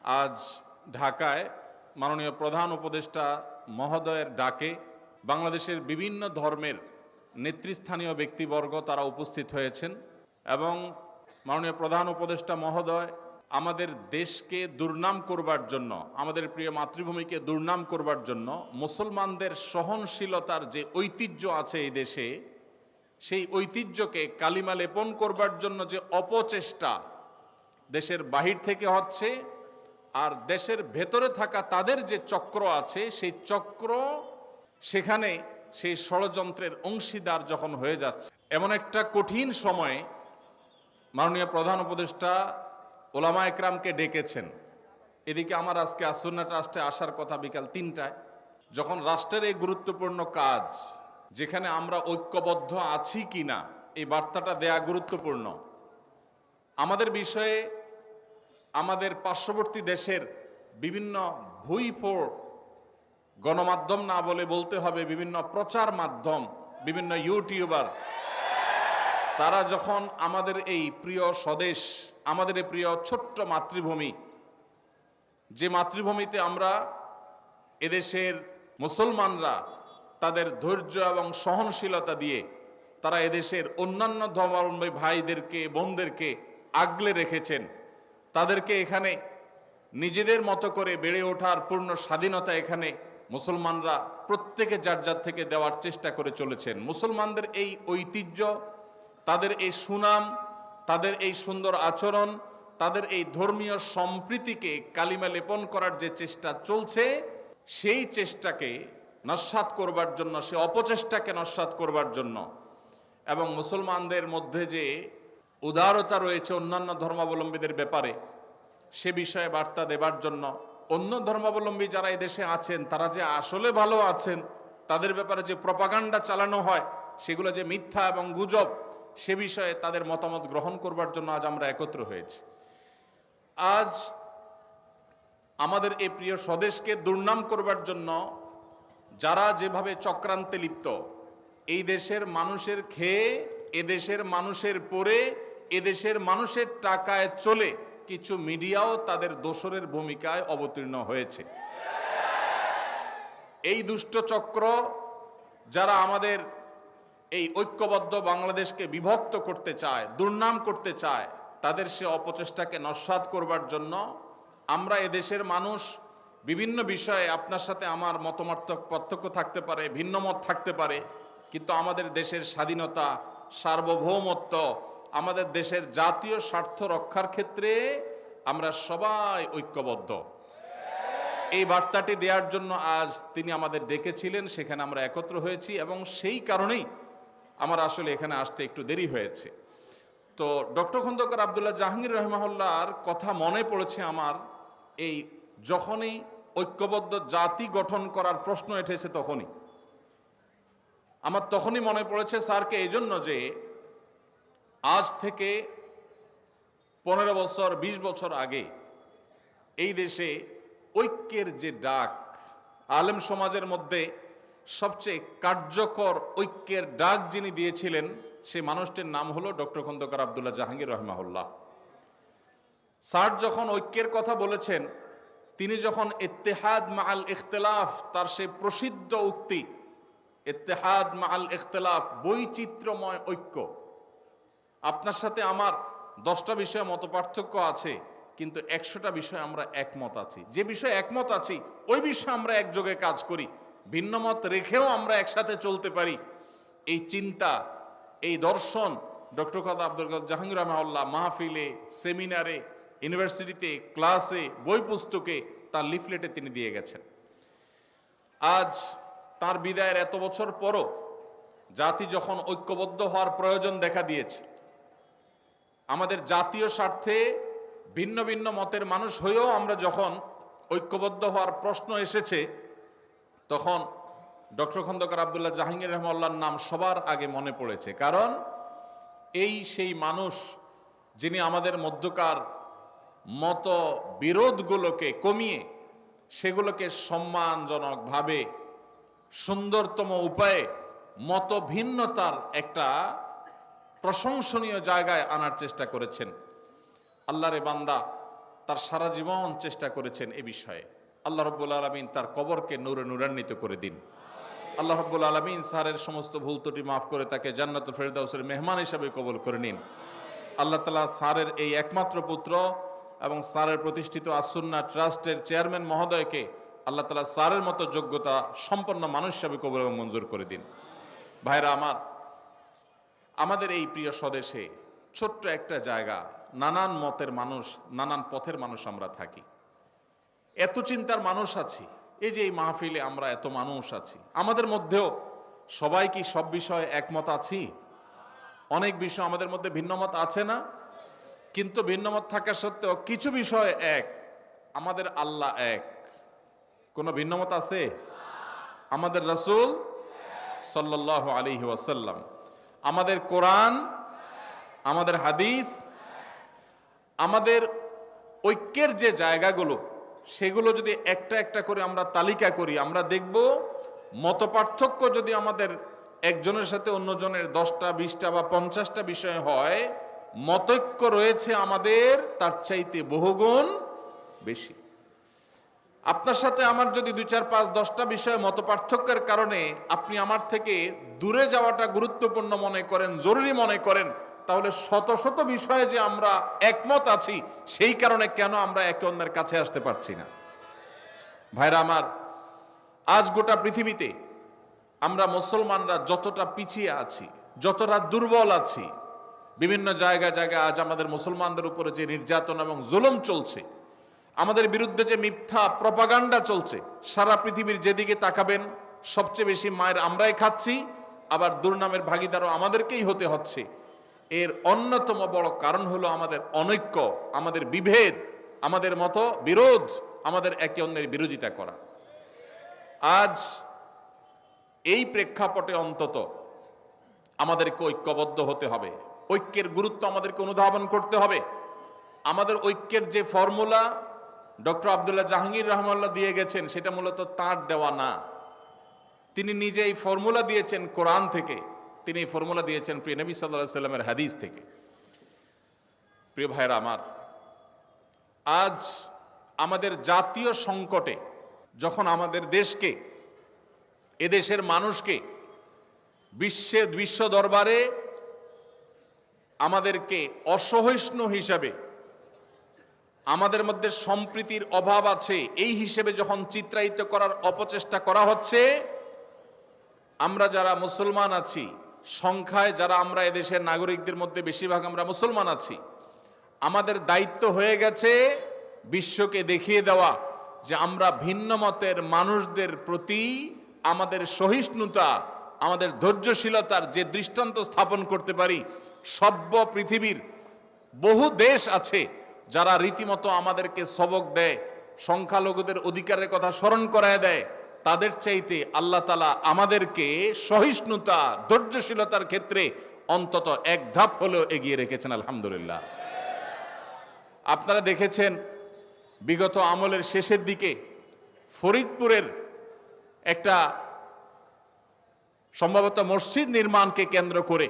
আজ ঢাকায় মাননীয় প্রধান উপদেষ্টা মহোদয়ের ডাকে বাংলাদেশের বিভিন্ন ধর্মের নেতৃস্থানীয় ব্যক্তিবর্গ তারা উপস্থিত হয়েছেন এবং মাননীয় প্রধান উপদেষ্টা মহোদয় আমাদের দেশকে দুর্নাম করবার জন্য, আমাদের প্রিয় মাতৃভূমিকে দুর্নাম করবার জন্য মুসলমানদের সহনশীলতার যে ঐতিহ্য আছে এই দেশে, সেই ঐতিহ্যকে কালিমা লেপন করবার জন্য যে অপচেষ্টা দেশের বাহির থেকে হচ্ছে, আর দেশের ভেতরে থাকা তাদের যে চক্র আছে সেই চক্র সেখানে সেই ষড়যন্ত্রের অংশীদার যখন হয়ে যাচ্ছে, এমন একটা কঠিন সময়ে মাননীয় প্রধান উপদেষ্টা ওলামা একরামকে ডেকেছেন। এদিকে আমার আজকে আসুন্না ট্রাস্টে আসার কথা বিকাল ৩টায়, যখন রাষ্ট্রের এই গুরুত্বপূর্ণ কাজ, যেখানে আমরা ঐক্যবদ্ধ আছি কিনা এই বার্তাটা দেয়া গুরুত্বপূর্ণ। আমাদের বিষয়ে আমাদের পার্শ্ববর্তী দেশের বিভিন্ন ভুইফোড় গণমাধ্যম, না বলে বলতে হবে বিভিন্ন প্রচার মাধ্যম, বিভিন্ন ইউটিউবার, তারা যখন আমাদের এই প্রিয় স্বদেশ, আমাদের এই প্রিয় ছোট্ট মাতৃভূমি, যে মাতৃভূমিতে আমরা এদেশের মুসলমানরা তাদের ধৈর্য এবং সহনশীলতা দিয়ে তারা এদেশের অন্যান্য ধর্মাবলম্বী ভাইদেরকে বোনদেরকে আগলে রেখেছেন, তাদেরকে এখানে নিজেদের মতো করে বেড়ে ওঠার পূর্ণ স্বাধীনতা এখানে মুসলমানরা প্রত্যেকে যার যার থেকে দেওয়ার চেষ্টা করে চলেছেন। মুসলমানদের এই ঐতিহ্য, তাদের এই সুনাম, তাদের এই সুন্দর আচরণ, তাদের এই ধর্মীয় সম্প্রীতিকে কালিমা লেপন করার যে চেষ্টা চলছে, সেই চেষ্টাকে নস্যাৎ করবার জন্য, সে অপচেষ্টাকে নস্যাৎ করবার জন্য এবং মুসলমানদের মধ্যে যে উদারতা রয়েছে অন্যান্য ধর্মাবলম্বীদের ব্যাপারে, সে বিষয়ে বার্তা দেবার জন্য, অন্য ধর্মাবলম্বী যারা এই দেশে আছেন তারা যে আসলে ভালো আছেন, তাদের ব্যাপারে যে প্রপাগান্ডা চালানো হয় সেগুলো যে মিথ্যা এবং গুজব, সে বিষয়ে তাদের মতামত গ্রহণ করবার জন্য আজ আমরা একত্র হয়েছি। আজ আমাদের এই প্রিয় স্বদেশকে দুর্নাম করবার জন্য যারা যেভাবে চক্রান্তে লিপ্ত, এই দেশের মানুষের খেয়ে, এদেশের মানুষের পরে, এদেশের মানুষের টাকায় চলে কিছু মিডিয়াও তাদের দোসরের ভূমিকায় অবতীর্ণ হয়েছে। এই দুষ্ট চক্র যারা আমাদের এই ঐক্যবদ্ধ বাংলাদেশকে বিভক্ত করতে চায়, দুর্নাম করতে চায়, তাদের সে অপচেষ্টাকে নস্যাৎ করবার জন্য আমরা এদেশের মানুষ বিভিন্ন বিষয়ে, আপনার সাথে আমার মতামত পার্থক্য থাকতে পারে, ভিন্নমত থাকতে পারে, কিন্তু আমাদের দেশের স্বাধীনতা, সার্বভৌমত্ব, আমাদের দেশের জাতীয় স্বার্থ রক্ষার ক্ষেত্রে আমরা সবাই ঐক্যবদ্ধ। এই বার্তাটি দেওয়ার জন্য আজ তিনি আমাদের ডেকেছিলেন, সেখানে আমরা একত্র হয়েছি এবং সেই কারণেই আমার আসলে এখানে আসতে একটু দেরি হয়েছে। তো ডক্টর খন্দকার আব্দুল্লাহ জাহাঙ্গীর রহমাহুল্লাহর কথা মনে পড়েছে আমার, এই যখনই ঐক্যবদ্ধ জাতি গঠন করার প্রশ্ন উঠেছে তখনই মনে পড়েছে স্যারকে, এই জন্য যে আজ থেকে 15 বছর 20 বছর আগে এই দেশে ঐক্যের যে ডাক, আলেম সমাজের মধ্যে সবচেয়ে কার্যকর ঐক্যের ডাক যিনি দিয়েছিলেন, সেই মানুষটির নাম হলো ডক্টর খন্দকার আব্দুল্লাহ জাহাঙ্গীর রহমাহুল্লাহ। স্যার যখন ঐক্যের কথা বলেছেন, তিনি যখন ইত্তেহাদ মাআল ইখতিলাফ, তার সেই প্রসিদ্ধ উক্তি ইত্তেহাদ মাআল ইখতিলাফ, বৈচিত্র্যময় ঐক্য, আপনার সাথে আমার 10টা বিষয়ে মতপার্থক্য আছে কিন্তু 100টা বিষয়ে আমরা একমত আছি, যে বিষয়ে একমত আছি ওই বিষয়ে আমরা একযোগে কাজ করি, ভিন্ন মত রেখেও আমরা একসাথে চলতে পারি, এই চিন্তা, এই দর্শন ডক্টর খন্দকার আব্দুল জাহাঙ্গীর রহমাহুল্লাহ মাহফিলে, সেমিনারে, ইউনিভার্সিটিতে, ক্লাসে, বই পুস্তকে, তার লিফলেটে তিনি দিয়ে গেছেন। আজ তার বিদায়ের এত বছর পরও জাতি যখন ঐক্যবদ্ধ হওয়ার প্রয়োজন দেখা দিয়েছে, আমাদের জাতীয় স্বার্থে ভিন্ন ভিন্ন মতের মানুষ হয়েও আমরা যখন ঐক্যবদ্ধ হওয়ার প্রশ্ন এসেছে, তখন ডক্টর খন্দকার আব্দুল্লাহ জাহাঙ্গীর রহমাহুল্লাহর নাম সবার আগে মনে পড়েছে। কারণ এই সেই মানুষ যিনি আমাদের মধ্যকার মত বিরোধগুলোকে কমিয়ে সেগুলোকে সম্মানজনকভাবে সুন্দরতম উপায়ে মত ভিন্নতার একটা প্রশংসনীয় জায়গায় আনার চেষ্টা করেছেন। আল্লাহরে বান্দা, তার সারা জীবন চেষ্টা করেছেন এ বিষয়ে। আল্লাহ রাব্বুল আলামিন তার কবরকে নূরে নূরান্বিত করে দিন। আল্লাহ রাব্বুল আলামিন স্যারের সমস্ত ভুল ত্রুটি মাফ করে তাকে জান্নাতুল ফেরদাউসের মেহমান হিসাবে কবুল করে নিন। আল্লাহ তাআলা স্যারের এই একমাত্র পুত্র এবং স্যারের প্রতিষ্ঠিত আস-সুন্নাহ ট্রাস্টের চেয়ারম্যান মহোদয়কে আল্লাহ তাআলা স্যারের মতো যোগ্যতা সম্পন্ন মানুষ হিসাবে কবুল এবং মঞ্জুর করে দিন। ভাইরা আমার, আমাদের এই প্রিয় স্বদেশে ছোট্ট একটা জায়গা, নানান মতের মানুষ, নানান পথের মানুষ আমরা থাকি, এত চিন্তার মানুষ আছি। এই যে এই মাহফিলে আমরা এত মানুষ আছি, আমাদের মধ্যেও সবাই কি সব বিষয়ে একমত আছি? অনেক বিষয় আমাদের মধ্যে ভিন্নমত আছে না? কিন্তু ভিন্নমত থাকা সত্ত্বেও কিছু বিষয় এক, আমাদের আল্লাহ এক। কোনো ভিন্নমত আছে? আমাদের রাসূল সাল্লাল্লাহু আলাইহি ওয়াসাল্লাম, আমাদের কোরআন, আমাদের হাদিস, আমাদের ঐক্যের যে জায়গাগুলো, সেগুলো যদি একটা একটা করে আমরা তালিকা করি, আমরা দেখব মতপার্থক্য যদি আমাদের একজনের সাথে অন্যজনের 10টা 20টা বা 50টা বিষয় হয়, মতৈক্য রয়েছে আমাদের তার চাইতে বহুগুণ বেশি। আপনার সাথে আমার যদি 2, 4, 5, 10টা বিষয়ে মতপার্থক্যের কারণে আপনি আমার থেকে দূরে যাওয়াটা গুরুত্বপূর্ণ মনে করেন, জরুরি মনে করেন, তাহলে শত শত বিষয়ে যে আমরা একমত আছি, সেই কারণে কেন আমরা একে অন্যের কাছে আসতে পারছি না? ভাইরা আমার, আজ গোটা পৃথিবীতে আমরা মুসলমানরা যতটা পিছিয়ে আছি, যতটা দুর্বল আছি, বিভিন্ন জায়গায় জায়গায় আজ আমাদের মুসলমানদের উপরে যে নির্যাতন এবং জুলুম চলছে, আমাদের বিরুদ্ধে যে মিথ্যা প্রপাগান্ডা চলছে, সারা পৃথিবীর যেদিকে তাকাবেন সবচেয়ে বেশি মায়ের আমরাই খাচ্ছি, আবার দুর্নামের ভাগীদারও আমাদেরকেই হতে হচ্ছে। এর অন্যতম বড় কারণ হলো আমাদের অনৈক্য, আমাদের বিভেদ, আমাদের মতো বিরোধ, আমাদের একে অন্যের বিরোধিতা করা। আজ এই প্রেক্ষাপটে অন্তত আমাদেরকে ঐক্যবদ্ধ হতে হবে, ঐক্যের গুরুত্ব আমাদেরকে অনুধাবন করতে হবে। আমাদের ঐক্যের যে ফর্মুলা ডক্টর আব্দুল্লাহ জাহাঙ্গীর রহমাল্লাহ দিয়ে গেছেন, সেটা মূলত তার দেওয়া না। তিনি নিজে এই ফর্মুলা দিয়েছেন কোরআন থেকে, তিনি এই ফর্মুলা দিয়েছেন প্রিয় নবী সাল্লাল্লাহু আলাইহি সাল্লামের হাদিস থেকে। প্রিয় ভাইরা আমার, আজ আমাদের জাতীয় সংকটে যখন আমাদের দেশকে, এদেশের মানুষকে বিশ্ব দরবারে আমাদেরকে অসহিষ্ণু হিসাবে, আমাদের মধ্যে সম্প্রীতির অভাব আছে এই হিসেবে যখন চিত্রায়িত করার অপচেষ্টা করা হচ্ছে, আমরা যারা মুসলমান আছি, সংখ্যায় যারা আমরা এদেশের নাগরিকদের মধ্যে বেশিরভাগ আমরা মুসলমান আছি, আমাদের দায়িত্ব হয়ে গেছে বিশ্বকে দেখিয়ে দেওয়া যে আমরা ভিন্ন মতের মানুষদের প্রতি আমাদের সহিষ্ণুতা, আমাদের ধৈর্যশীলতার যে দৃষ্টান্ত স্থাপন করতে পারি। সভ্য পৃথিবীর বহু দেশ আছে যারা রীতিমতো আমাদেরকে সবক দেয়, সংখ্যালঘুদের অধিকারের কথা স্মরণ করায় দেয়। তাদের চাইতে আল্লাহ তাআলা আমাদেরকে সহিষ্ণুতা, ধৈর্যশীলতার ক্ষেত্রে অন্তত এক ধাপ হলেও এগিয়ে রেখেছেন, আলহামদুলিল্লাহ। আপনারা দেখেছেন বিগত আমলের শেষের দিকে ফরিদপুরের একটা সম্ভবত মসজিদ নির্মাণকে কেন্দ্র করে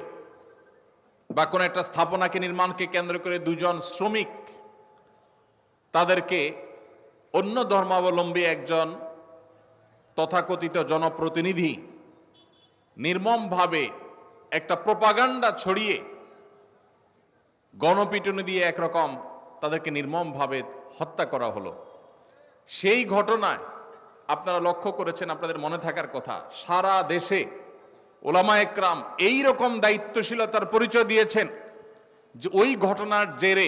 বা কোন একটা স্থাপনাকে নির্মাণকে কেন্দ্র করে দুজন শ্রমিক, তাদেরকে অন্য ধর্মাবলম্বী একজন তথাকথিত জনপ্রতিনিধি নির্মমভাবে একটা প্রপাগান্ডা ছড়িয়ে গণপিটুনি দিয়ে একরকম তাদেরকে নির্মমভাবে হত্যা করা হলো। সেই ঘটনায় আপনারা লক্ষ্য করেছেন, আপনাদের মনে থাকার কথা, সারা দেশে ওলামা একরাম এই রকম দায়িত্বশীলতার পরিচয় দিয়েছেন যে ওই ঘটনার জেরে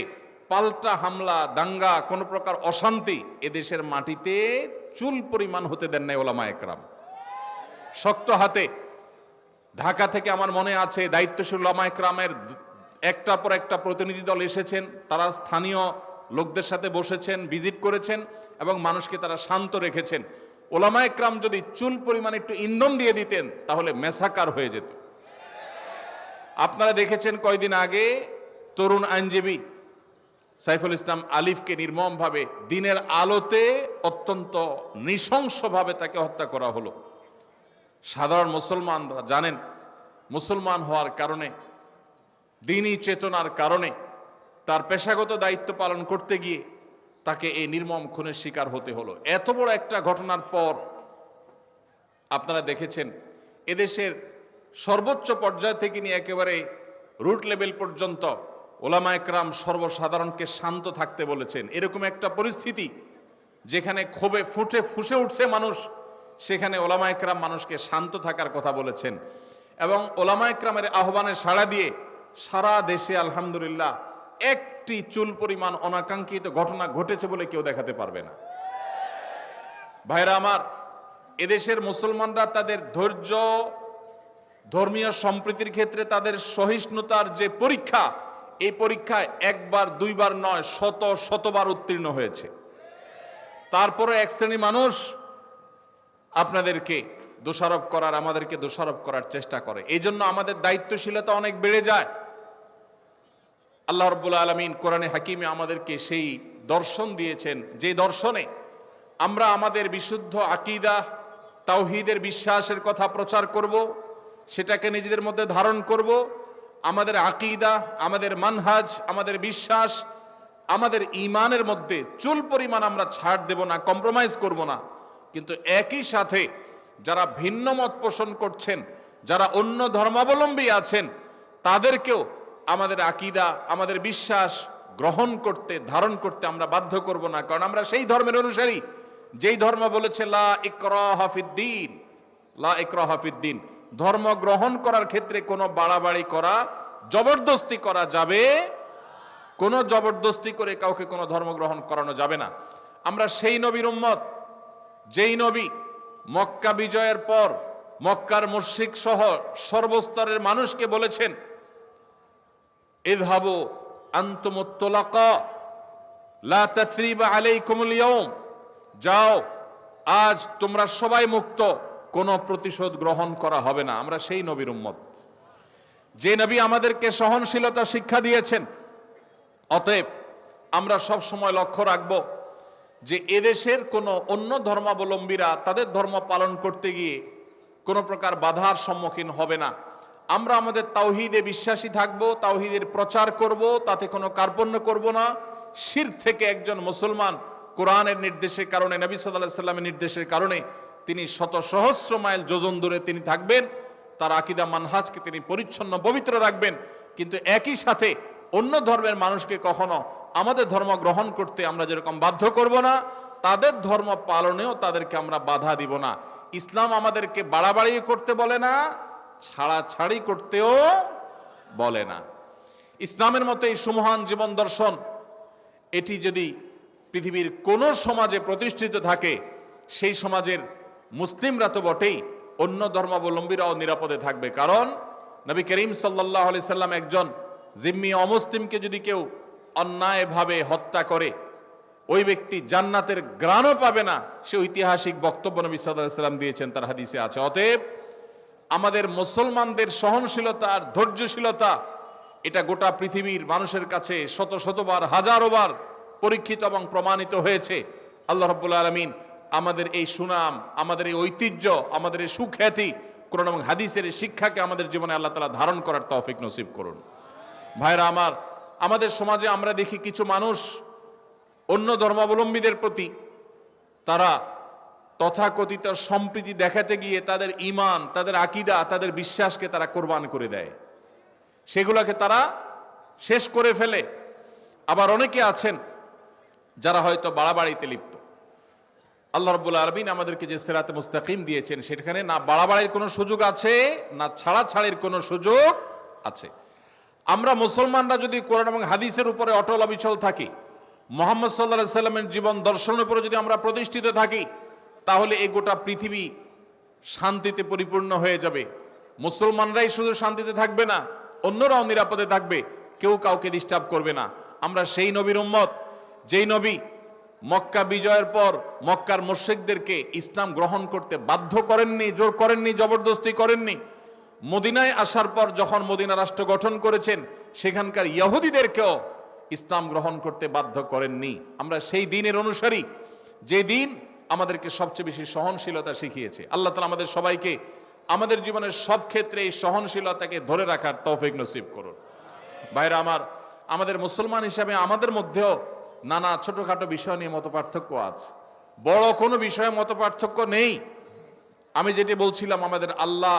পাল্টা হামলা, দাঙ্গা, কোন প্রকার অশান্তি এদেশের মাটিতে চুল পরিমাণ হতে দেন নাই ওলামা একরাম। শক্ত হাতে ঢাকা থেকে আমার মনে আছে দায়িত্বশীল ওলামা একরামের একটার পর একটা প্রতিনিধি দল এসেছেন, তারা স্থানীয় লোকদের সাথে বসেছেন, ভিজিট করেছেন এবং মানুষকে তারা শান্ত রেখেছেন। ওলামা একরাম যদি চুল পরিমাণ একটু ইন্ধন দিয়ে দিতেন তাহলে মেসাকার হয়ে যেত। আপনারা দেখেছেন কয়দিন আগে তরুণ আইনজীবী সাইফুল ইসলাম আলিফকে নির্মমভাবে দিনের আলোতে অত্যন্ত নৃশংসভাবে তাকে হত্যা করা হলো। সাধারণ মুসলমানরা জানেন, মুসলমান হওয়ার কারণে, দ্বীনি চেতনার কারণে, তার পেশাগত দায়িত্ব পালন করতে গিয়ে তাকে এই নির্মম খুনের শিকার হতে হলো। এত বড় একটা ঘটনার পর আপনারা দেখেছেন এদেশের সর্বোচ্চ পর্যায় থেকে নিয়ে একেবারে রুট লেভেল পর্যন্ত ওলামা একরাম সর্বসাধারণকে শান্ত থাকতে বলেছেন। এরকম একটা পরিস্থিতি যেখানে ক্ষোভে ফুসে উঠছে মানুষ, সেখানে ওলামা একরাম মানুষকে শান্ত থাকার কথা বলেছেন। এবং ওলামা একরামের আহ্বানে সাড়া দিয়ে সারা দেশে আলহামদুলিল্লাহ একটি চুল পরিমাণ অনাকাঙ্ক্ষিত ঘটনা ঘটেছে বলে কেউ দেখাতে পারবে না। ভাইরা আমার, এদেশের মুসলমানরা তাদের ধৈর্য, ধর্মীয় সম্প্রীতির ক্ষেত্রে তাদের সহিষ্ণুতার যে পরীক্ষা, এই পরীক্ষায় একবার দুইবার নয় শতবার উত্তীর্ণ হয়েছে। তারপরে এক শ্রেণী মানুষ আপনাদেরকে দোষারোপ করার, আমাদেরকে দোষারোপ করার চেষ্টা করে। এই জন্য আমাদের দায়িত্বশীলতা অনেক বেড়ে যায়। আল্লাহ রাব্বুল আলামিন কোরআনে হাকিমে আমাদেরকে সেই দর্শন দিয়েছেন, যে দর্শনে আমরা আমাদের বিশুদ্ধ আকীদা, তাওহীদের বিশ্বাসের কথা প্রচার করব, সেটাকে নিজেদের মধ্যে ধারণ করব। আমাদের আকীদা, আমাদের মানহাজ, আমাদের বিশ্বাস, আমাদের ঈমানের মধ্যে চুল পরিমাণ আমরা ছাড় দেব না, কম্প্রোমাইজ করব না। কিন্তু একই সাথে যারা ভিন্ন মত পোষণ করছেন, যারা অন্য ধর্মাবলম্বী আছেন, তাদেরকেও আমাদের আকীদা, আমাদের বিশ্বাস গ্রহণ করতে, ধারণ করতে আমরা বাধ্য করব না। কারণ আমরা সেই ধর্মের অনুসারী যেই ধর্ম বলেছে লা ইকরাহা ফিদ্দীন, লা ইকরাহা ফিদ্দীন। ধর্ম গ্রহণ করার ক্ষেত্রে কোনো বাড়াবাড়ি করা, জবরদস্তি করা যাবে, কোনো জবরদস্তি করে কাউকে কোনো ধর্ম গ্রহণ করানো যাবে না। আমরা সেই নবীর উম্মত, যেই নবী মক্কা বিজয়ের পর মক্কার মুশরিক সহ সর্বস্তরের মানুষকে বলেছেন ইযহাবু আনতুমুত তুলাকা লা তাসরিবা আলাইকুমুল ইয়াউম, যাও আজ তোমরা সবাই মুক্ত, কোনো প্রতিশোধ গ্রহণ করা হবে না। আমরা সেই নবীর উম্মত, যে নবী আমাদেরকে সহনশীলতা শিক্ষা দিয়েছেন। অতএব আমরা সব সময় লক্ষ্য রাখব যে এদেশের কোনো অন্য ধর্মাবলম্বীরা তাদের ধর্ম পালন করতে গিয়ে কোনো প্রকার বাধার সম্মুখীন হবে না। আমরা আমাদের তাওহীদে বিশ্বাসী থাকব, তাওহীদের প্রচার করব, তাতে কোনো কার্পণ্য করব না। শিরক থেকে একজন মুসলমান কোরআনের নির্দেশের কারণে, নবী সাল্লাল্লাহু আলাইহি সাল্লামের নির্দেশের কারণে তিনি শত সহস্র মাইল যোজন দূরে তিনি থাকবেন, তার আকীদা মানহাজকে তিনি পরিচ্ছন্ন পবিত্র রাখবেন। কিন্তু একই সাথে অন্য ধর্মের মানুষকে কখনো আমাদের ধর্ম গ্রহণ করতে আমরা যেরকম বাধ্য করব না, তাদের ধর্ম পালনেও তাদেরকে আমরা বাধা দিব না। ইসলাম আমাদেরকে বাড়াবাড়ি করতে বলে না, ছাড়াছাড়ি করতেও বলে না। ইসলামের মতো এই সুমহান জীবন দর্শন, এটি যদি পৃথিবীর কোন সমাজে প্রতিষ্ঠিত থাকে, সেই সমাজের মুসলিমরা তো বটেই, অন্য ধর্মাবলম্বীরাও নিরাপদে থাকবে। কারণ নবী করিম সাল্লাল্লাহু আলাইহি সাল্লাম একজন জিম্মি অমুসলিমকে যদি কেউ অন্যায়ভাবে হত্যা করে, ওই ব্যক্তি জান্নাতের ঘ্রাণও পাবে না। সে ঐতিহাসিক বক্তব্য নবী সাল্লাল্লাহু আলাইহি সাল্লাম দিয়েছেন, তার হাদিসে আছে। অতএব আমাদের মুসলমানদের সহনশীলতা আর ধৈর্যশীলতা, এটা গোটা পৃথিবীর মানুষের কাছে শতবার, হাজারোবার পরীক্ষিত এবং প্রমাণিত হয়েছে। আল্লাহ রাব্বুল আলামিন আমাদের এই সুনাম, আমাদের এই ঐতিহ্য, আমাদের এই সুখ্যাতি, কোরআন এবং হাদিসের এই শিক্ষাকে আমাদের জীবনে আল্লাহ তাআলা ধারণ করার তৌফিক নসিব করুন। ভাইরা আমার, আমাদের সমাজে আমরা দেখি কিছু মানুষ অন্য ধর্মাবলম্বীদের প্রতি তারা তথাকথিত সম্প্রীতি দেখাতে গিয়ে তাদের ঈমান, তাদের আকীদা, তাদের বিশ্বাসকে তারা কোরবান করে দেয়, সেগুলোকে তারা শেষ করে ফেলে। আবার অনেকে আছেন যারা হয়তো বাড়াবাড়িতে লিপ্ত। আল্লাহ রাব্বুল আলামিন আমাদেরকে যে সিরাতে মুস্তাকিম দিয়েছেন, সেখানে না বাড়াবাড়ির কোনো সুযোগ আছে, না ছাড়াছাড়ির কোনো সুযোগ আছে। আমরা মুসলমানরা যদি কোরআন এবং হাদিসের উপরে অটল অবিচল থাকি, মুহাম্মদ সাল্লাল্লাহু আলাইহি সাল্লামের জীবন দর্শনের উপরে যদি আমরা প্রতিষ্ঠিত থাকি, তাহলে এই গোটা পৃথিবী শান্তিতে পরিপূর্ণ হয়ে যাবে। মুসলমানরাই শুধু শান্তিতে থাকবে না, অন্যরাও নিরাপদে থাকবে, কেউ কাউকে ডিস্টার্ব করবে না। আমরা সেই নবীর উম্মত, যেই নবী মক্কা বিজয়ের পর মক্কার মুশরিকদেরকে ইসলাম গ্রহণ করতে বাধ্য করেননি, জোর করেননি, জবরদস্তি করেননি। মদিনায় আসার পর যখন মদিনা রাষ্ট্র গঠন করেছেন, সেখানকার ইহুদিদেরকেও ইসলাম গ্রহণ করতে বাধ্য করেননি। আমরা সেই দিনের অনুসারী, যে দিন আমাদেরকে সবচেয়ে বেশি সহনশীলতা শিখিয়েছে। আল্লাহ তাআলা আমাদের সবাইকে আমাদের জীবনের সব ক্ষেত্রে এই সহনশীলতাকে ধরে রাখার তৌফিক নসিব করুন। ভাইরা আমার, আমাদের মুসলমান হিসাবে আমাদের মধ্যেও নানা ছোটখাটো বিষয় নিয়ে মতপার্থক্য আছে, বড় কোনো বিষয়ে মতপার্থক্য নেই। আমি যেটি বলছিলাম, আমাদের আল্লাহ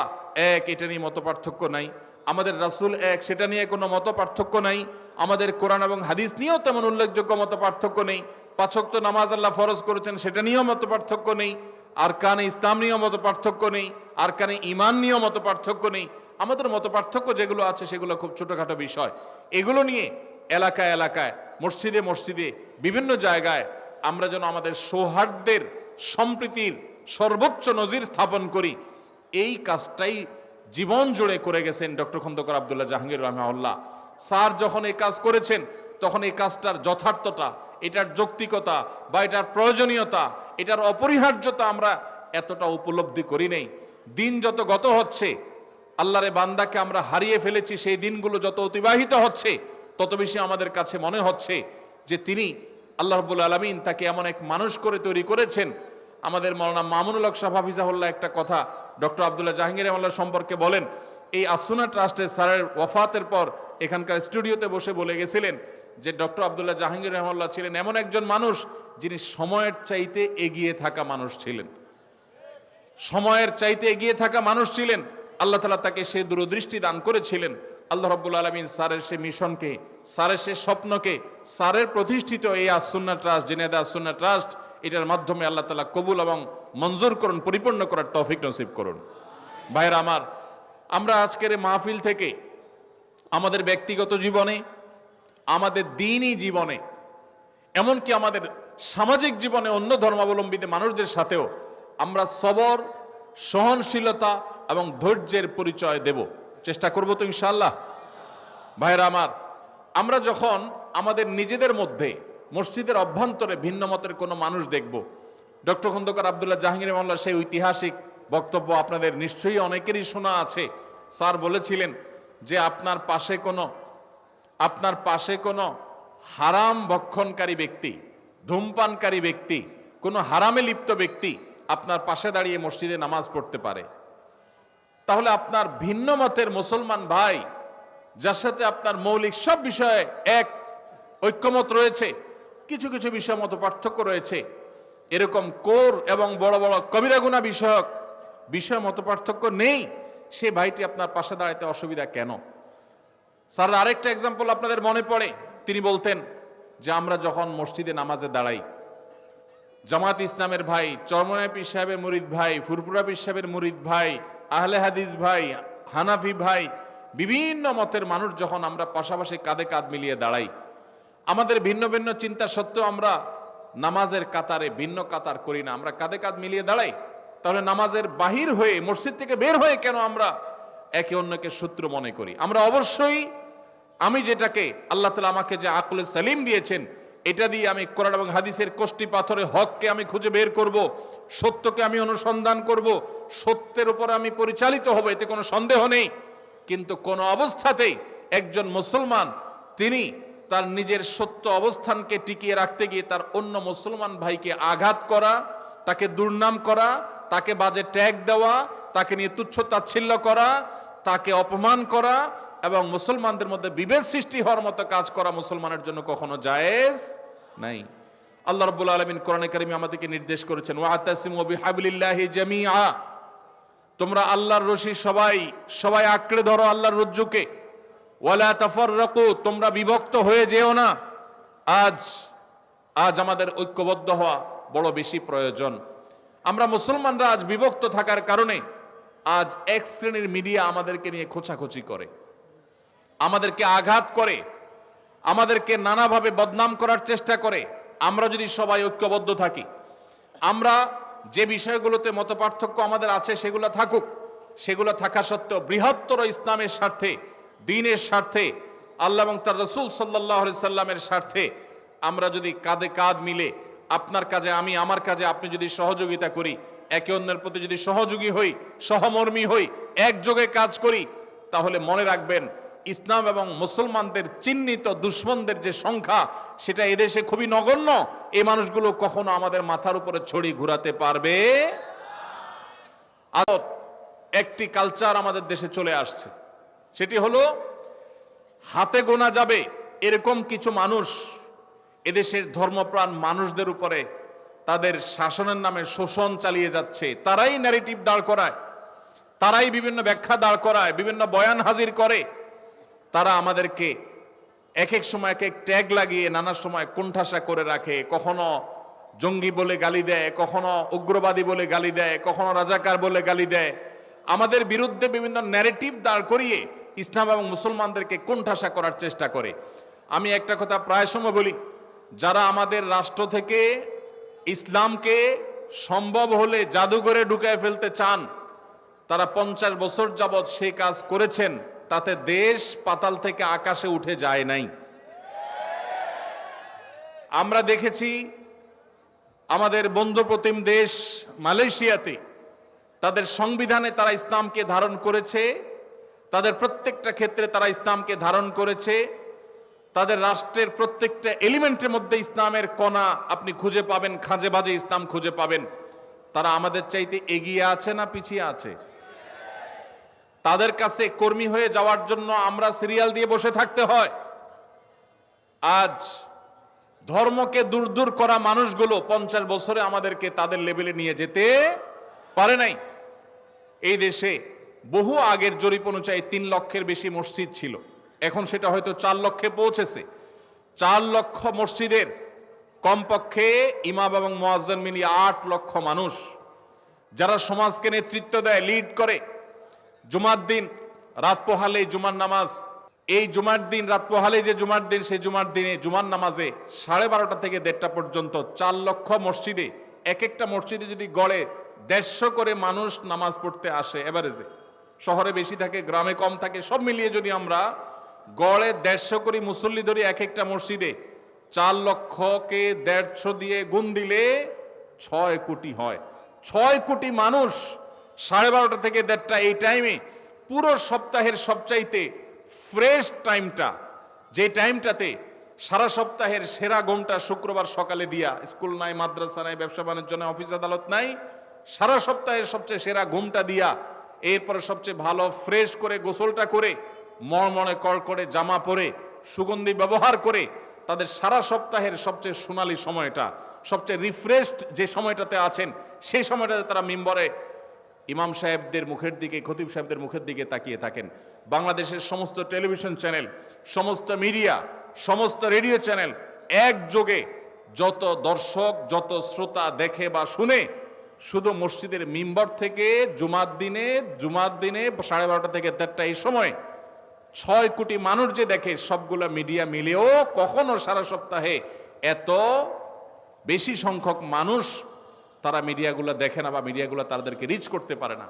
এক, এটা নিয়ে মতপার্থক্য নাই। আমাদের রাসূল এক, সেটা নিয়ে কোনো মতপার্থক্য নাই। আমাদের কোরআন এবং হাদিস নিয়েও তেমন উল্লেখযোগ্য মতপার্থক্য নেই। 5 ওয়াক্ত নামাজ আল্লাহ ফরজ করেছেন, সেটা নিয়েও মতপার্থক্য নেই। আরকানে ইসলাম নিয়েও মতপার্থক্য নেই। আরকানে ঈমান নিয়েও মতপার্থক্য নেই। আমাদের মতপার্থক্য যেগুলো আছে সেগুলো খুব ছোটখাটো বিষয়। এগুলো নিয়ে এলাকায় এলাকায়, মসজিদে মসজিদে, বিভিন্ন জায়গায় আমরা যেন আমাদের সৌহার্দ্যের, সম্প্রীতির সর্বোচ্চ নজির স্থাপন করি, এই কাজটাই জীবন জুড়ে করে গেছেন ডক্টর খন্দকার আব্দুল্লাহ জাহাঙ্গীর রাহিমাহুল্লাহ। স্যার যখন এই কাজ করেছেন, তখন এই কাজটার যথার্থতা, এটার যৌক্তিকতা বা এটার প্রয়োজনীয়তা, এটার অপরিহার্যতা আমরা এতটা উপলব্ধি করি নেই। দিন যত গত হচ্ছে, আল্লাহরে বান্দাকে আমরা হারিয়ে ফেলেছি, সেই দিনগুলো যত অতিবাহিত হচ্ছে, তত বেশি আমাদের কাছে মনে হচ্ছে যে তিনি, আল্লাহ রাব্বুল আলামিন তাকে এমন এক মানুষ করে তৈরি করেছেন। আমাদের মাওলানা মামুনুল হক সাহেব হাফিজাহুল্লাহ একটা কথা ডক্টর আব্দুল্লাহ জাহাঙ্গীর রাহিমাহুল্লাহ সম্পর্কে বলেন। এই আসুনা ট্রাস্টের স্যারের ওয়াফাতের পর এখানকার স্টুডিওতে বসে বলে গেছিলেন যে ডক্টর আব্দুল্লাহ জাহাঙ্গীর রাহিমাহুল্লাহ ছিলেন এমন একজন মানুষ যিনি সময়ের চাইতে এগিয়ে থাকা মানুষ ছিলেন। সময়ের চাইতে এগিয়ে থাকা মানুষ ছিলেন। আল্লাহ তাআলা তাকে সে দূরদৃষ্টি দান করেছিলেন। আল্লাহ রাব্বুল আলামিন স্যারের সে মিশনকে, স্যারের সে স্বপ্নকে, স্যারের প্রতিষ্ঠিত এই আসুন্নাহ ট্রাস্ট, জেনেদা আসুন্নাহ ট্রাস্ট, এটার মাধ্যমে আল্লাহ তাআলা কবুল এবং মঞ্জুর করুন, পরিপূর্ণ করার তৌফিক নসিব করুন। ভাইরা আমার, আমরা আজকের এই মাহফিল থেকে আমাদের ব্যক্তিগত জীবনে, আমাদের দ্বীনি জীবনে, এমনকি আমাদের সামাজিক জীবনে অন্য ধর্মাবলম্বীদের মানুষদের সাথেও আমরা সবর, সহনশীলতা এবং ধৈর্যের পরিচয় দেব, চেষ্টা করব তো ইনশাআল্লাহ। ভাইরা আমার, আমরা যখন আমাদের নিজেদের মধ্যে মসজিদের অভ্যন্তরে ভিন্ন মতের কোনো মানুষ দেখব, ডক্টর খন্দকার আব্দুল্লাহ জাহাঙ্গীর রাহিমাহুল্লাহ সেই ঐতিহাসিক বক্তব্য আপনাদের নিশ্চয়ই অনেকেরই শোনা আছে। স্যার বলেছিলেন যে আপনার পাশে কোনো হারাম ভক্ষণকারী ব্যক্তি, ধূমপানকারী ব্যক্তি, কোনো হারামে লিপ্ত ব্যক্তি আপনার পাশে দাঁড়িয়ে মসজিদে নামাজ পড়তে পারে, তাহলে আপনার ভিন্ন মতের মুসলমান ভাই, যার সাথে আপনার মৌলিক সব বিষয়ে এক ঐক্যমত রয়েছে, কিছু কিছু বিষয় মত পার্থক্য রয়েছে, এরকম কোর এবং বড় বড় কবিরা গুনাহ বিষয় মত পার্থক্য নেই, সে ভাইটি আপনার পাশে দাঁড়াতে অসুবিধা কেন? স্যার আরেকটা এক্সাম্পল আপনাদের মনে পড়ে, তিনি বলতেন যে আমরা যখন মসজিদে নামাজে দাঁড়াই, জামাত ইসলামের ভাই, চরমনায় পীর সাহেবের মুরিদ ভাই, ফুরফুরা পীর সাহেবের মুরিদ ভাই, আহলে হাদিস ভাই, হানাফি ভাই, বিভিন্ন মতের মানুষ যখন আমরা পাশাপাশি কাঁধে কাঁধ মিলিয়ে দাঁড়াই, আমাদের ভিন্ন ভিন্ন চিন্তা সত্ত্বেও আমরা নামাজের কাতারে ভিন্ন কাতার করি না, আমরা কাঁধে কাঁধ মিলিয়ে দাঁড়াই, তাহলে নামাজের বাহির হয়ে, মসজিদ থেকে বের হয়ে কেন আমরা একে অন্যকে শত্রু মনে করি? আমরা অবশ্যই, আমি যেটাকে আল্লাহ তাআলা আমাকে যে আকলে সালিম দিয়েছেন, এটা দিয়ে আমি কোরআন এবং হাদিসের কষ্টি পাথরে হককে আমি খুঁজে বের করব, সত্যকে আমি অনুসন্ধান করব, সত্যের উপর আমি পরিচালিত হব, এতে কোনো সন্দেহ নেই। কিন্তু কোন অবস্থাতেই একজন মুসলমান তিনি তার নিজের সত্য অবস্থানকে টিকিয়ে রাখতে গিয়ে তার অন্য মুসলমান ভাইকে আঘাত করা, তাকে দুর্নাম করা, তাকে বাজে ট্যাগ দেওয়া, তাকে নিয়ে তুচ্ছ তাচ্ছিল্য করা, তাকে অপমান করা এবং মুসলমানদের মধ্যে বিভেদ সৃষ্টি হওয়ার মতো কাজ করা মুসলমানের জন্য কখনো জায়েজ নাই। আল্লাহ রাব্বুল আলামিন কোরআনে কারিমে আমাদেরকে নির্দেশ করেছেন, ওয়াতাসিমু বিহাবলিল্লাহি জামিআ, তোমরা আল্লাহর রশি সবাই আঁকড়ে ধরো আল্লাহর রজ্জুকে, ওয়ালা তাফাররাকু, তোমরা বিভক্ত হয়ে যেও না। আজ আমাদের ঐক্যবদ্ধ হওয়া বড় বেশি প্রয়োজন। আমরা মুসলমানরা আজ বিভক্ত থাকার কারণে আজ এক শ্রেণীর মিডিয়া আমাদেরকে নিয়ে খোঁচাখুচি করে, আমাদেরকে আঘাত করে, আমাদেরকে নানাভাবে বদনাম করার চেষ্টা করে। আমরা যদি সবাই ঐক্যবদ্ধ থাকি, আমরা যে বিষয়গুলোতে মতপার্থক্য আমাদের আছে সেগুলো থাকুক, সেগুলো থাকা সত্ত্বেও বৃহত্তর ইসলামের স্বার্থে, দ্বীনের স্বার্থে, আল্লাহ এবং তার রাসূল সাল্লাল্লাহু আলাইহি সাল্লামের স্বার্থে আমরা যদি কাঁধে কাঁধ মিলে, আপনার কাজে আমি, আমার কাজে আপনি যদি সহযোগিতা করি, একে অন্যের প্রতি যদি সহযোগী হই, সহমর্মী হই, একযোগে কাজ করি, তাহলে মনে রাখবেন ইসলাম এবং মুসলমানদের চিহ্নিত দুশ্মনদের যে সংখ্যা, সেটা এদেশে খুবই নগণ্য। এই মানুষগুলো কখনো আমাদের মাথার উপরে ছড়ি ঘুরাতে পারবে। একটি কালচার আমাদের দেশে চলে আসছে, সেটি হলো হাতে গোনা যাবে এরকম কিছু মানুষ এদেশের ধর্মপ্রাণ মানুষদের উপরে তাদের শাসনের নামে শোষণ চালিয়ে যাচ্ছে। তারাই ন্যারেটিভ দাঁড় করায়, তারাই বিভিন্ন ব্যাখ্যা দাঁড় করায়, বিভিন্ন বয়ান হাজির করে। তারা আমাদেরকে এক এক সময় এক এক ট্যাগ লাগিয়ে নানা সময় কোণঠাসা করে রাখে। কখনো জঙ্গি বলে গালি দেয়, কখনো উগ্রবাদী বলে গালি দেয়, কখনো রাজাকার বলে গালি দেয়। আমাদের বিরুদ্ধে বিভিন্ন ন্যারেটিভ দাঁড় করিয়ে ইসলাম এবং মুসলমানদেরকে কোণঠাসা করার চেষ্টা করে। আমি একটা কথা প্রায় সময় বলি, যারা আমাদের রাষ্ট্র থেকে ইসলামকে সম্ভব হলে জাদুঘরে ঢুকায় ফেলতে চান, তারা 50 বছর যাবৎ সেই কাজ করেছেন, তাতে দেশ পাতাল থেকে আকাশে উঠে যায় নাই। আমরা দেখেছি আমাদের বন্ধুপ্রতিম দেশ মালয়েশিয়াতে তাদের সংবিধানে তারা ইসলামকে ধারণ করেছে, তাদের প্রত্যেকটা ক্ষেত্রে তারা ইসলামকে ধারণ করেছে। তাদের রাষ্ট্রের প্রত্যেকটা এলিমেন্টের মধ্যে ইসলামের কণা আপনি খুঁজে পাবেন, খাঁজে বাজে ইসলাম খুঁজে পাবেন। তারা আমাদের চাইতে এগিয়ে আছে না পিছিয়ে আছে? তাদের কাছে কর্মী হয়ে যাওয়ার জন্য আমরা সিরিয়াল দিয়ে বসে থাকতে হয়। আজ ধর্মকে দূর দূর করা মানুষগুলো 50 বছরে আমাদেরকে তাদের লেভেলে নিয়ে যেতে পারে নাই। এই দেশে বহু আগের জরিপ অনুযায়ী 3 লক্ষের বেশি মসজিদ ছিল, এখন সেটা হয়তো 4 লক্ষে পৌঁছেছে। 4 লক্ষ মসজিদের কমপক্ষে ইমাম এবং মুয়াজ্জিন মিলিয়ে 8 লক্ষ মানুষ, যারা সমাজকে নেতৃত্ব দেয়, লিড করে। জুমার দিন রাত পোহালে জুমার নামাজ, এই জুমার দিন রাত পোহালে যে জুমার দিন, সেই জুমার দিনে জুমার নামাজে 12:30 থেকে 1:30 পর্যন্ত 4 লক্ষ মসজিদে, এক একটা মসজিদে যদি গড়ে 150 করে মানুষ নামাজ পড়তে আসে এভারেজে, শহরে বেশি থাকে গ্রামে কম থাকে, সব মিলিয়ে যদি আমরা গড়ে 150 করে মুসল্লি ধরি এক একটা মসজিদে, 4 লক্ষকে 150 দিয়ে গুণ দিলে 6 কোটি হয়। 6 কোটি মানুষ 12:30 থেকে 1:30 এই টাইমে, পুরো সপ্তাহের সবচাইতে ফ্রেশ টাইমটা, যে টাইমটাতে সারা সপ্তাহের সেরা ঘুমটা শুক্রবার সকালে দিয়া, স্কুল নাই, মাদ্রাসা নাই, ব্যবসা বাণিজ্য নাই, অফিস আদালত নাই, সারা সপ্তাহের সবচেয়ে সেরা ঘুমটা দিয়া এরপরে সবচেয়ে ভালো ফ্রেশ করে গোসলটা করে মনে করে জামা পরে সুগন্ধি ব্যবহার করে তাদের সারা সপ্তাহের সবচেয়ে সোনালী সময়টা, সবচেয়ে রিফ্রেশড যে সময়টাতে আছেন, সেই সময়টাতে তারা মিম্বরে ইমাম সাহেবদের মুখের দিকে, খতিব সাহেবদের মুখের দিকে তাকিয়ে থাকেন। বাংলাদেশের সমস্ত টেলিভিশন চ্যানেল, সমস্ত মিডিয়া, সমস্ত রেডিও চ্যানেল একযোগে যত দর্শক, যত শ্রোতা দেখে বা শুনে, শুধু মসজিদের মিম্বর থেকে জুমার দিনে 12:30 থেকে 1:30 এই সময় 6 কোটি মানুষ যে দেখে, সবগুলো মিডিয়া মিলেও কখনো সারা সপ্তাহে এত বেশি সংখ্যক মানুষ তারা মিডিয়াগুলো দেখে না বা মিডিয়াগুলো তাদেরকে রিচ করতে পারে না।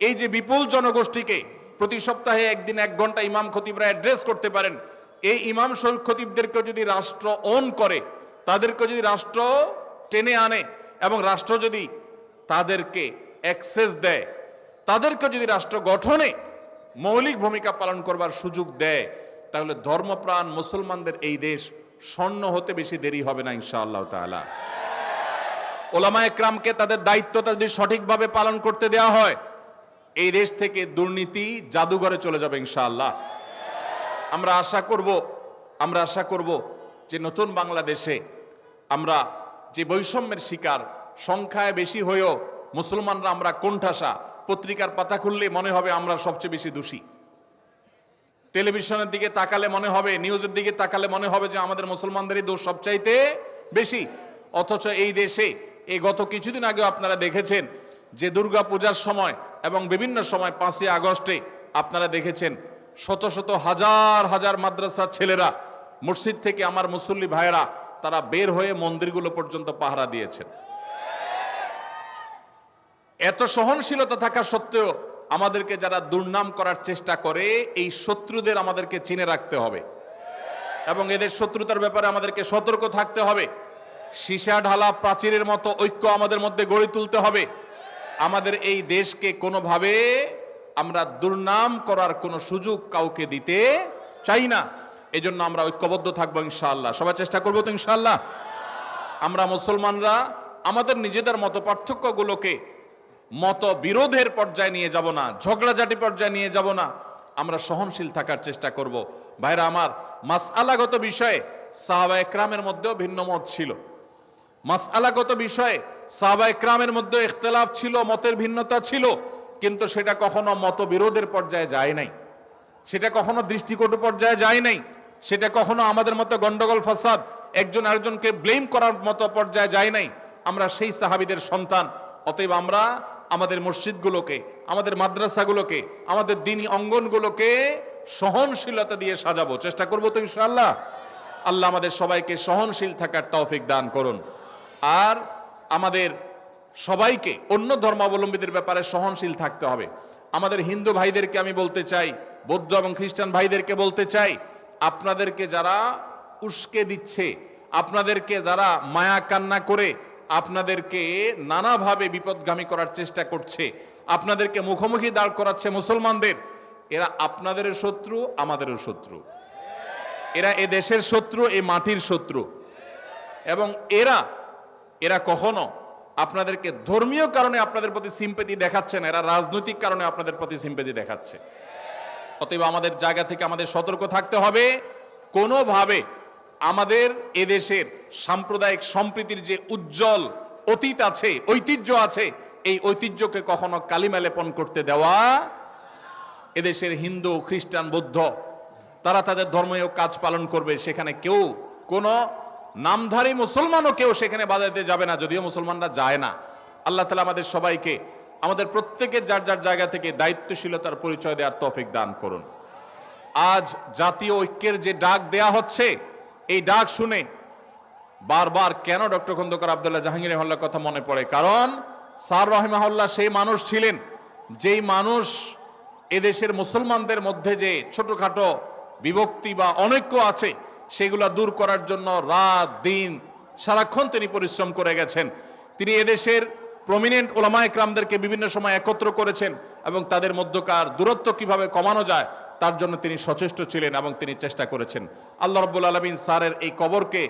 এই যে বিপুল জনগোষ্ঠীকে প্রতি সপ্তাহে একদিন 1 ঘন্টা ইমাম খতিবরা অ্যাড্রেস করতে পারেন, এই ইমাম খতিবদেরকে যদি রাষ্ট্র ওন করে, তাদেরকে যদি রাষ্ট্র টেনে আনে এবং রাষ্ট্র যদি তাদেরকে অ্যাক্সেস দেয়, তাদেরকে যদি রাষ্ট্র গঠনে মৌলিক ভূমিকা পালন করবার সুযোগ দেয়, তাহলে ধর্মপ্রাণ মুসলমানদের এই দেশ স্বর্ণ হতে বেশি দেরি হবে না ইনশাআল্লাহ তাআলা। ওলামায়ে কেরামকে তাদের দায়িত্বটা যদি সঠিকভাবে পালন করতে দেওয়া হয়, এই দেশ থেকে দুর্নীতি জাদুঘরে চলে যাবে ইনশাআল্লাহ। আমরা আশা করব যে নতুন বাংলাদেশে আমরা যে বৈষম্যের শিকার, সংখ্যায় বেশি হয়েও মুসলমানরা আমরা কোণঠাসা, পত্রিকার পাতা খুললে মনে হবে আমরা সবচেয়ে বেশি দোষী, টেলিভিশনের দিকে তাকালে মনে হবে, নিউজের দিকে তাকালে মনে হবে যে আমাদের মুসলমানদেরই দোষ সবচাইতে বেশি। অথচ এই দেশে এই গত কিছুদিন আগে আপনারা দেখেছেন যে দুর্গা পূজার সময় এবং বিভিন্ন সময় 5ই আগস্টে আপনারা দেখেছেন শত শত হাজার হাজার মাদ্রাসার ছেলেরা মসজিদ থেকে, আমার মুসল্লি ভাইয়েরা, তারা বের হয়ে মন্দিরগুলো পর্যন্ত পাহারা দিয়েছেন। এত সহনশীলতা থাকা সত্ত্বেও আমাদেরকে যারা দুর্নাম করার চেষ্টা করে, এই শত্রুদের আমাদেরকে চিনে রাখতে হবে এবং এদের শত্রুতার ব্যাপারে আমাদেরকে সতর্ক থাকতে হবে। সীসা ঢালা প্রাচীরের মতো ঐক্য আমাদের মধ্যে গড়ে তুলতে হবে। আমাদের এই দেশকে কোনোভাবে আমরা দুর্নাম করার কোনো সুযোগ কাউকে দিতে চাই না। এজন্য আমরা ঐক্যবদ্ধ থাকবো ইনশাআল্লাহ। সবাই চেষ্টা করবো তো ইনশাআল্লাহ। আমরা মুসলমানরা আমাদের নিজেদের মত পার্থক্যগুলোকে মত বিরোধের পর্যায়ে নিয়ে যাব না, ঝগড়াঝাটি পর্যায়ে নিয়ে যাব না, আমরা সহনশীল থাকার চেষ্টা করব। ভাইরা আমার, মাসআলাগত বিষয়ে সাহাবা একরামের মধ্যেও ভিন্ন মত ছিল। মাসআলাগত বিষয়ে সাহাবা একরামের মধ্যে ইখতিলাফ ছিল, মতের ভিন্নতা ছিল, কিন্তু সেটা কখনো মতবিরোধের পর্যায়ে যায় নাই, সেটা কখনো দৃষ্টিকটু পর্যায়ে যায় নাই, সেটা কখনো আমাদের মতো গন্ডগোল ফাসাদ একজন আরেকজনকে ব্লেম করার মতো পর্যায়ে যায় নাই। আমরা সেই সাহাবীদের সন্তান, অতএব আমরা আমাদের মসজিদগুলোকে, আমাদের মাদ্রাসাগুলোকে, আমাদের দ্বীনি অঙ্গনগুলোকে সহনশীলতা দিয়ে সাজাবো, চেষ্টা করবো তো ইনশাআল্লাহ। আল্লাহ আমাদের সবাইকে সহনশীল থাকার তৌফিক দান করুন। আর আমাদের সবাইকে অন্য ধর্মাবলম্বীদের ব্যাপারে সহনশীল থাকতে হবে। আমাদের হিন্দু ভাইদেরকে আমি বলতে চাই, বৌদ্ধ এবং খ্রিস্টান ভাইদেরকে বলতে চাই, আপনাদেরকে যারা উস্কে দিচ্ছে, আপনাদেরকে যারা মায়া কান্না করে আপনাদেরকে নানাভাবে বিপদগামী করার চেষ্টা করছে, আপনাদেরকে মুখোমুখি দাঁড় করাচ্ছে মুসলমানদের, এরা আপনাদেরও শত্রু, আমাদেরও শত্রু। এরা এ দেশের শত্রু, এই মাটির শত্রু। এবং এরা কখনো আপনাদেরকে ধর্মীয় কারণে আপনাদের প্রতি সিম্পেথি দেখাচ্ছে না, এরা রাজনৈতিক কারণে আপনাদের প্রতি সিম্পেথি দেখাচ্ছে। অতএব আমাদের জায়গা থেকে আমাদের সতর্ক থাকতে হবে, কোনোভাবে আমাদের এদেশের সাম্প্রদায়িক সম্প্রীতির যে উজ্জ্বল অতীত আছে, ঐতিহ্য আছে, এই ঐতিহ্যকে কখনো কালিমা লেপন করতে দেওয়া। এদেশের হিন্দু, খ্রিস্টান, বৌদ্ধ তারা তাদের ধর্মীয় কাজ পালন করবে, সেখানে কেউ কোনো নামধারী মুসলমানও কেউ সেখানে বাধা দিতে যাবে না, যদিও মুসলমানরা যায় না। আল্লাহ তাআলা আমাদের সবাইকে, আমাদের প্রত্যেকের যার যার জায়গা থেকে দায়িত্বশীলতার পরিচয় দেওয়ার তৌফিক দান করুন। আজ জাতীয় ঐক্যের যে ডাক দেয়া হচ্ছে, এই ডাক শুনে বারবার কেন ডক্টর খন্দকার আব্দুল্লাহ জাহাঙ্গীর রহমাহুল্লাহর কথা মনে পড়ে? কারণ স্যার রহিমাহুল্লাহ সেই মানুষ ছিলেন, যেই মানুষ এদেশের মুসলমানদের মধ্যে যে ছোটখাটো বিভক্তি বা অনৈক্য আছে সেগুলা দূর করার জন্য রাত দিন সারাক্ষণ তিনি পরিশ্রম করে গেছেন। তিনি এদেশের প্রমিনেন্ট ওলামায়ে কেরামদেরকে বিভিন্ন সময় একত্র করেছেন এবং তাদের মধ্যকার দূরত্ব কিভাবে কমানো যায় তার জন্য তিনি সচেষ্ট ছিলেন এবং তিনি চেষ্টা করেছেন। আল্লাহ রাব্বুল আলামিন স্যারের এই কবরকে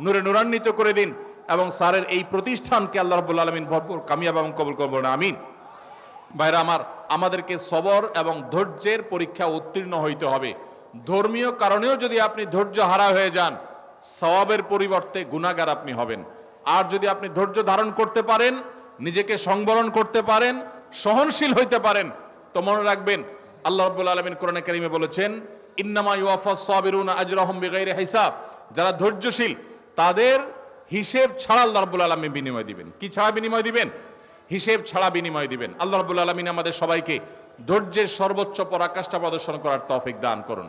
নূরে নূরান্বিত করে দিন এবং স্যারের এই প্রতিষ্ঠানকে আল্লাহ রাব্বুল আলামিন ভরপুর কামিয়াব এবং কবুল করবেন, আমিন। ভাইরা আমার, আমাদেরকে সবর এবং ধৈর্যের পরীক্ষা উত্তীর্ণ হইতে হবে। ধর্মীয় কারণেও যদি আপনি ধৈর্য হারা হয়ে যান, সওয়াবের পরিবর্তে গুনাহগার আপনি হবেন। আর যদি আপনি ধৈর্য ধারণ করতে পারেন, নিজেকে সংবরণ করতে পারেন, সহনশীল হইতে পারেন, তো মনে রাখবেন আল্লাহ রাব্বুল আলামিন কোরআনে কারিমে বলেছেন, ইন্নামা ইউওয়াফাস সাবিরুনা আজরাহুম বিগাইরি হিসাব। যারা ধৈর্যশীল তাদের হিসেব ছাড়া আল্লাহ রাব্বুল আলামিন বিনিময় দিবেন। কি ছাড়া বিনিময় দিবেন? হিসেব ছাড়া বিনিময় দিবেন। আল্লাহ রাব্বুল আলামিন আমাদের সবাইকে ধৈর্যের সর্বোচ্চ পরাকাষ্ঠা প্রদর্শন করার তৌফিক দান করুন।